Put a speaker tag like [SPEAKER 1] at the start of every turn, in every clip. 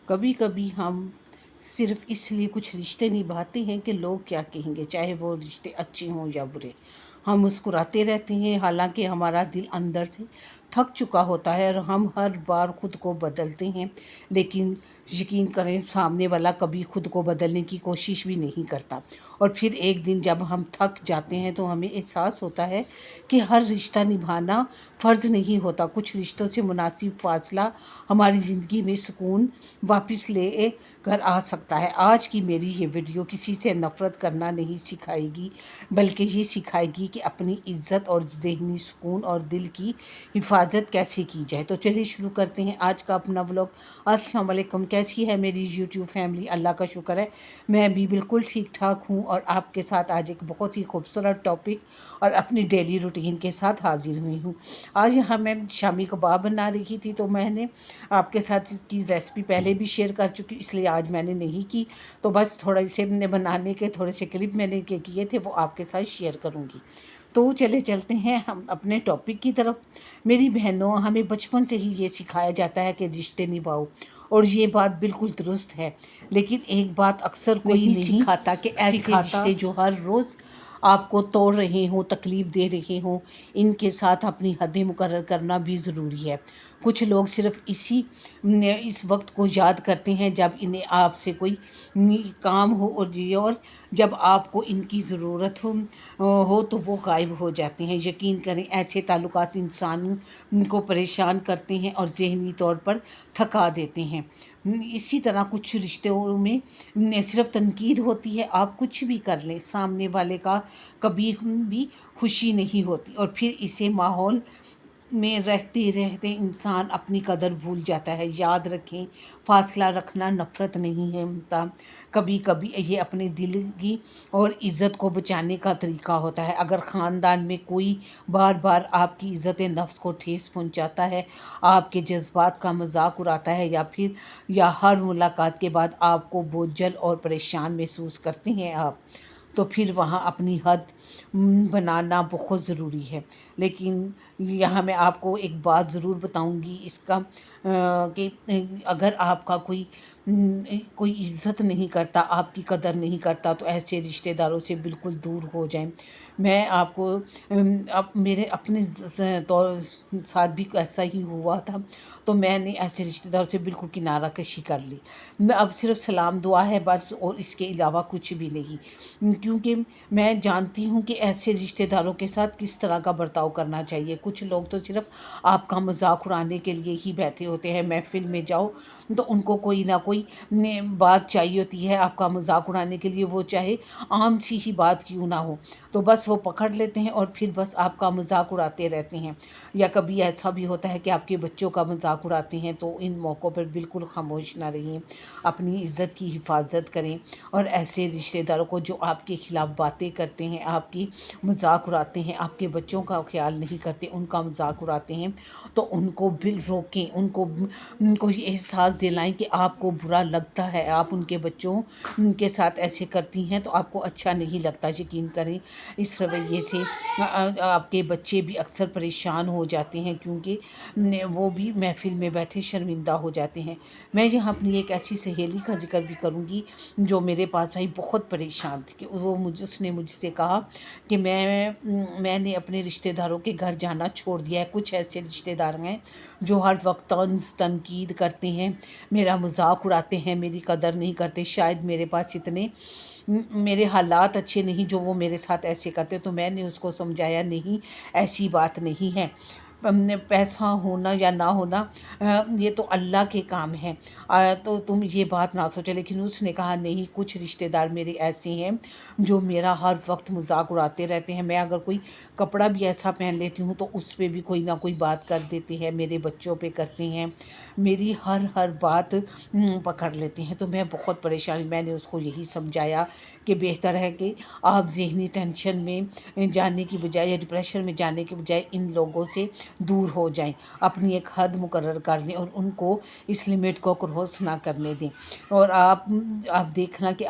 [SPEAKER 1] کبھی کبھی ہم صرف اس لیے کچھ رشتے نبھاتے ہیں کہ لوگ کیا کہیں گے، چاہے وہ رشتے اچھے ہوں یا برے۔ ہم مسکراتے رہتے ہیں حالانکہ ہمارا دل اندر سے تھک چکا ہوتا ہے اور ہم ہر بار خود کو بدلتے ہیں، لیکن یقین کریں سامنے والا کبھی خود کو بدلنے کی کوشش بھی نہیں کرتا۔ اور پھر ایک دن جب ہم تھک جاتے ہیں تو ہمیں احساس ہوتا ہے کہ ہر رشتہ نبھانا فرض نہیں ہوتا۔ کچھ رشتوں سے مناسب فاصلہ ہماری زندگی میں سکون واپس لے کر آ سکتا ہے۔ آج کی میری یہ ویڈیو کسی سے نفرت کرنا نہیں سکھائے گی، بلکہ یہ سکھائے گی کہ اپنی عزت اور ذہنی سکون اور دل کی حفاظت کیسے کی جائے۔ تو چلیے شروع کرتے ہیں آج کا اپنا ولاگ۔ السلام علیکم، کیسی ہے میری یوٹیوب فیملی؟ اللہ کا شکر ہے میں بھی بالکل ٹھیک ٹھاک ہوں، اور آپ کے ساتھ آج ایک بہت ہی خوبصورت ٹاپک اور اپنی ڈیلی روٹین کے ساتھ حاضر ہوئی ہوں۔ آج یہاں میں شامی کباب بنا رہی تھی، تو میں نے آپ کے ساتھ اس کی ریسپی پہلے بھی شیئر کر چکی، اس لیے آج میں نے نہیں کی، تو بس تھوڑا سے بنانے کے تھوڑے سے کلپ میں نے کیے تھے وہ آپ کے ساتھ شیئر کروں گی۔ تو چلتے ہیں ہم اپنے ٹاپک کی طرف۔ میری بہنوں، ہمیں بچپن سے ہی یہ سکھایا جاتا ہے کہ رشتے نبھاؤ، اور یہ بات بالکل درست ہے، لیکن ایک بات اکثر کوئی نہیں سکھاتا کہ ایسے رشتے جو ہر روز آپ کو توڑ رہے ہوں، تکلیف دے رہے ہوں، ان کے ساتھ اپنی حدیں مقرر کرنا بھی ضروری ہے۔ کچھ لوگ صرف اس وقت کو یاد کرتے ہیں جب انہیں آپ سے کوئی کام ہو، اور جب آپ کو ان کی ضرورت ہو تو وہ غائب ہو جاتے ہیں۔ یقین کریں ایسے تعلقات انسان کو پریشان کرتے ہیں اور ذہنی طور پر تھکا دیتے ہیں۔ اسی طرح کچھ رشتوں میں صرف تنقید ہوتی ہے، آپ کچھ بھی کر لیں، سامنے والے کا کبھی بھی خوشی نہیں ہوتی، اور پھر اسے ماحول میں رہتے رہتے انسان اپنی قدر بھول جاتا ہے۔ یاد رکھیں، فاصلہ رکھنا نفرت نہیں ہے، کبھی کبھی یہ اپنے دل کی اور عزت کو بچانے کا طریقہ ہوتا ہے۔ اگر خاندان میں کوئی بار بار آپ کی عزت نفس کو ٹھیس پہنچاتا ہے، آپ کے جذبات کا مذاق اڑاتا ہے، یا ہر ملاقات کے بعد آپ کو بوجھل اور پریشان محسوس کرتے ہیں تو پھر وہاں اپنی حد بنانا بہت ضروری ہے۔ لیکن یہاں میں آپ کو ایک بات ضرور بتاؤں گی اس کا، کہ اگر آپ کا کوئی عزت نہیں کرتا، آپ کی قدر نہیں کرتا، تو ایسے رشتہ داروں سے بالکل دور ہو جائیں۔ میں آپ کو میرے اپنے ساتھ بھی ایسا ہی ہوا تھا، تو میں نے ایسے رشتہ داروں سے بالکل کنارہ کشی کر لی۔ اب صرف سلام دعا ہے بس، اور اس کے علاوہ کچھ بھی نہیں، کیونکہ میں جانتی ہوں کہ ایسے رشتہ داروں کے ساتھ کس طرح کا برتاؤ کرنا چاہیے۔ کچھ لوگ تو صرف آپ کا مذاق اڑانے کے لیے ہی بیٹھے ہوتے ہیں۔ محفل میں جاؤ تو ان کو کوئی نہ کوئی بات چاہیے ہوتی ہے آپ کا مذاق اڑانے کے لیے، وہ چاہے عام سی ہی بات کیوں نہ ہو، تو بس وہ پکڑ لیتے ہیں اور پھر بس آپ کا مذاق اڑاتے رہتے ہیں۔ یا کبھی ایسا بھی ہوتا ہے کہ آپ کے بچوں کا مذاق اڑاتے ہیں، تو ان موقعوں پر بالکل خاموش نہ رہیں، اپنی عزت کی حفاظت کریں، اور ایسے رشتہ داروں کو جو آپ کے خلاف باتیں کرتے ہیں، آپ کی مذاق اڑاتے ہیں، آپ کے بچوں کا خیال نہیں کرتے، ان کا مذاق اڑاتے ہیں، تو ان کو روکیں، ان کو یہ احساس دلائیں کہ آپ کو برا لگتا ہے، آپ ان کے بچوں کے ساتھ ایسے کرتی ہیں تو آپ کو اچھا نہیں لگتا۔ یقین کریں اس رویے سے آپ کے بچے بھی اکثر پریشان ہو جاتے ہیں، کیونکہ وہ بھی محفل میں بیٹھے شرمندہ ہو جاتے ہیں۔ میں یہاں اپنی ایک ایسی سہیلی کا ذکر بھی کروں گی جو میرے پاس آئی، بہت پریشان تھی، کہ اس نے مجھ سے کہا کہ میں نے اپنے رشتہ داروں کے گھر جانا چھوڑ دیا ہے۔ کچھ ایسے رشتہ دار ہیں جو ہر وقت طنز تنقید کرتے ہیں، میرا مذاق اڑاتے ہیں، میری قدر نہیں کرتے، شاید میرے حالات اچھے نہیں جو وہ میرے ساتھ ایسے کرتے۔ تو میں نے اس کو سمجھایا، نہیں ایسی بات نہیں ہے، پیسہ ہونا یا نہ ہونا یہ تو اللہ کے کام ہے، تو تم یہ بات نہ سوچو۔ لیکن اس نے کہا نہیں، کچھ رشتہ دار میرے ایسے ہیں جو میرا ہر وقت مذاق اڑاتے رہتے ہیں، میں اگر کوئی کپڑا بھی ایسا پہن لیتی ہوں تو اس پہ بھی کوئی نہ کوئی بات کر دیتے ہیں، میرے بچوں پہ کرتے ہیں، میری ہر بات پکڑ لیتے ہیں۔ تو میں بہت پریشان، میں نے اس کو یہی سمجھایا کہ بہتر ہے کہ آپ ذہنی ٹینشن میں جانے کی بجائے یا ڈپریشن میں جانے کے بجائے ان لوگوں سے دور ہو جائیں، اپنی ایک حد مقرر کر لیں اور ان کو اس لمٹ کو کراس نہ کرنے دیں، اور آپ دیکھنا کہ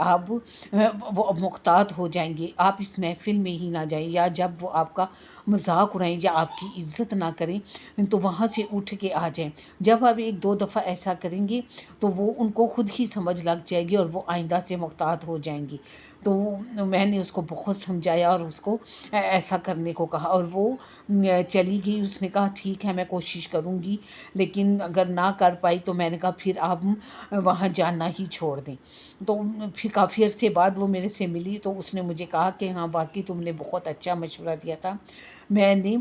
[SPEAKER 1] وہ محتاط ہو جائیں گے، آپ اس محفل میں ہی نہ جائیں، یا جب وہ آپ کا मजाक उड़ाएं या आपकी इज्जत ना करें तो वहाँ से उठ के आ जाएं। जब आप 1-2 दफ़ा ऐसा करेंगे तो वो उनको खुद ही समझ लग जाएगी और वो आइंदा से मुहतात हो जाएंगी। तो मैंने उसको बहुत समझाया और उसको ऐसा करने को कहा और वो चली गई। उसने कहा ठीक है मैं कोशिश करूँगी, लेकिन अगर ना कर पाई तो मैंने कहा फिर आप वहाँ जाना ही छोड़ दें। तो फिर काफ़ी अरसे बाद वो मेरे से मिली तो उसने मुझे कहा कि हाँ वाकई तुमने बहुत अच्छा मशवरा दिया था। मैंने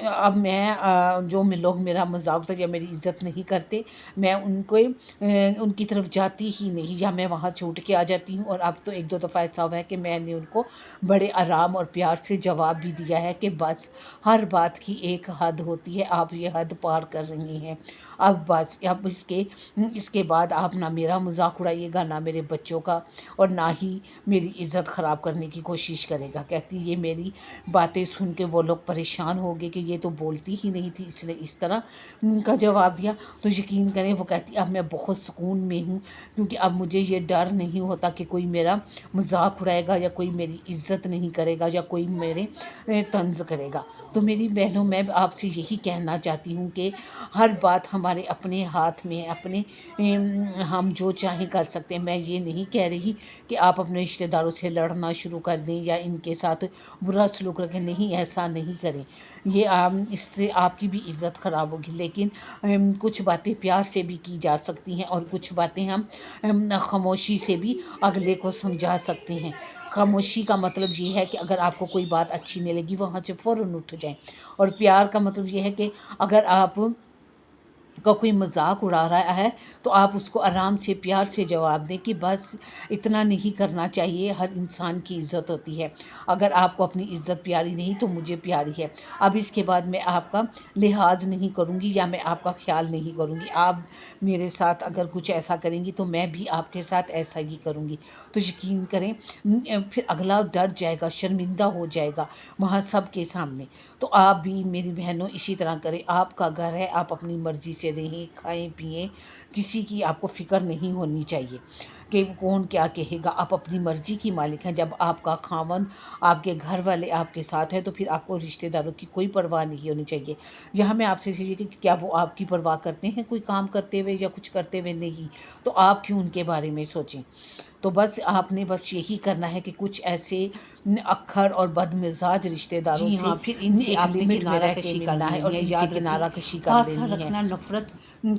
[SPEAKER 1] अब मैं जो लोग मेरा मजाक उड़ाते या मेरी इज्जत नहीं करते, मैं उनकी तरफ जाती ही नहीं या मैं वहाँ से उठ के आ जाती हूँ। और अब तो 1-2 दफ़ा ऐसा हुआ है कि मैंने उनको बड़े आराम और प्यार से जवाब भी दिया है कि बस हर बात की एक हद होती है, आप ये हद पार कर रही हैं। अब बस अब इसके बाद आप ना मेरा मजाक उड़ाइएगा, ना मेरे बच्चों का, और ना ही मेरी इज़्ज़त ख़राब करने की कोशिश करेगा। कहती ये मेरी बातें सुन के वो लोग परेशान हो गए कि ये तो बोलती ही नहीं थी, इसने इस तरह का जवाब दिया। तो यकीन करें वो कहती अब मैं बहुत सुकून में हूँ, क्योंकि अब मुझे ये डर नहीं होता कि कोई मेरा मजाक उड़ाएगा या कोई मेरी इज़्ज़त नहीं करेगा या कोई मेरे तंज़ करेगा। तो मेरी बहनों, मैं आपसे यही कहना चाहती हूँ कि हर बात हमारे अपने हाथ में है, हम जो चाहें कर सकते हैं। मैं ये नहीं कह रही कि आप अपने रिश्तेदारों से लड़ना शुरू कर दें या इनके साथ बुरा सलूक रखें, नहीं, ऐसा नहीं करें। ये इससे आपकी भी इज़्ज़त ख़राब होगी। लेकिन कुछ बातें प्यार से भी की जा सकती हैं और कुछ बातें हम खामोशी से भी अगले को समझा सकते हैं। खामोशी का मतलब ये है कि अगर आपको कोई बात अच्छी नहीं लगी वहाँ से फ़ौरन उठ जाएं। और प्यार का मतलब ये है कि अगर आप का कोई मजाक उड़ा रहा है तो आप उसको आराम से प्यार से जवाब दें कि बस इतना नहीं करना चाहिए, हर इंसान की इज़्ज़त होती है। अगर आपको अपनी इज़्ज़त प्यारी नहीं तो मुझे प्यारी है। अब इसके बाद मैं आपका लिहाज नहीं करूँगी या मैं आपका ख्याल नहीं करूँगी। आप मेरे साथ अगर कुछ ऐसा करेंगी तो मैं भी आपके साथ ऐसा ही करूँगी। तो यकीन करें फिर अगला डर जाएगा, शर्मिंदा हो जाएगा वहाँ सब के सामने। तो आप भी मेरी बहनों इसी तरह करें। आपका घर है, आप अपनी मर्ज़ी से रहें, खाएं पिएं, किसी की आपको फ़िक्र नहीं होनी चाहिए कि कौन क्या कहेगा। आप अपनी मर्ज़ी की मालिक हैं। जब आपका खामन, आपके घर वाले आपके साथ हैं तो फिर आपको रिश्तेदारों की कोई परवाह नहीं होनी चाहिए। यहाँ मैं आपसे सीखी कि क्या वो आपकी परवाह करते हैं कोई काम करते हुए या कुछ करते हुए? नहीं। तो आप क्यों उनके बारे में सोचें? तो बस आपने बस यही करना है कि कुछ ऐसे अक्खर और बदमिजाज रिश्तेदारों से फिर इनसे आपने किनारा कशी करना है और इनसे किनारा कशी कर लेनी है। रखना नफरत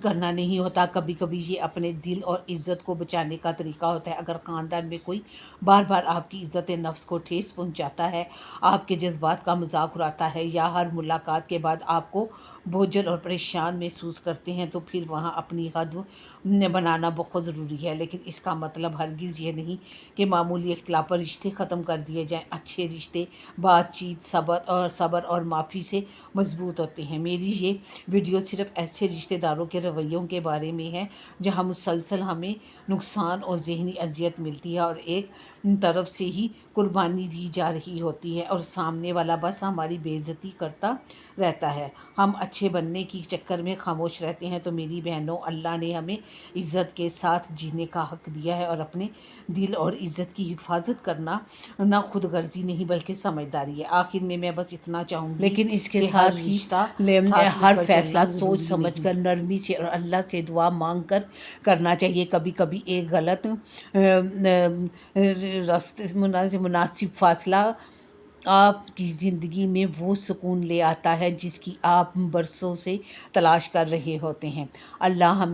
[SPEAKER 1] करना नहीं होता। कभी कभी ये अपने दिल और इज़्ज़त को बचाने का तरीका होता है। अगर ख़ानदान में कोई बार बार आपकी इज़्ज़त नफ्स को ठेस पहुंचाता है, आपके जज्बात का मजाक उड़ाता है या हर मुलाकात के बाद आपको बोझल और परेशान महसूस करते हैं, तो फिर वहाँ अपनी हद बनाना बहुत ज़रूरी है। लेकिन इसका मतलब हरगिज़ ये नहीं कि मामूली इख्तिलाफ पर रिश्ते ख़त्म कर दिए जाएं। अच्छे रिश्ते बातचीत, सब्र और माफ़ी से मजबूत होते हैं। मेरी ये वीडियो सिर्फ़ ऐसे रिश्तेदारों के रवैयों के बारे में है जहाँ मुसलसल हमें नुकसान और ज़हनी अजियत मिलती है और एक तरफ से ही कुर्बानी दी जा रही होती है और सामने वाला बस हमारी बेइज्जती करता रहता है। हम अच्छे बनने की चक्कर में खामोश रहते हैं। तो मेरी बहनों, अल्लाह ने हमें इज़्ज़त के साथ जीने का हक़ दिया है और अपने दिल और इज़्ज़त की हिफाजत करना ना खुद गर्जी नहीं बल्कि समझदारी है। आखिर में मैं बस इतना चाहूँगी, लेकिन इसके साथ ही हर फैसला सोच समझ कर नरमी से और अल्लाह से दुआ मांग कर करना चाहिए। कभी कभी एक गलत रास्ते मुनासिब फासला आपकी ज़िंदगी में वो सुकून ले आता है जिसकी आप बरसों से तलाश कर रहे होते हैं। अल्लाह हमें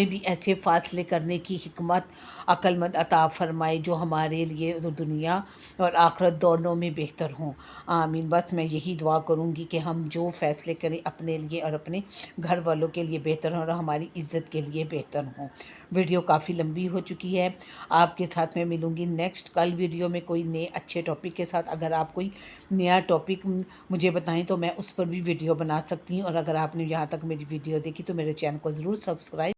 [SPEAKER 1] भी ऐसे फ़ासले करने की हिकमत अक्लमंद अता फ़रमाए जो हमारे लिए दुनिया और आखिरत दोनों में बेहतर हों। आमीन। बस मैं यही दुआ करूँगी कि हम जो फ़ैसले करें अपने लिए और अपने घर वालों के लिए बेहतर हों और हमारी इज़्ज़त के लिए बेहतर हों। वीडियो काफ़ी लंबी हो चुकी है। आपके साथ मैं मिलूँगी नेक्स्ट कल वीडियो में कोई नए अच्छे टॉपिक के साथ। अगर आप कोई नया टॉपिक मुझे बताएं तो मैं उस पर भी वीडियो बना सकती हूँ। और अगर आपने यहाँ तक मेरी वीडियो देखी तो मेरे चैनल को ज़रूर सब्सक्राइब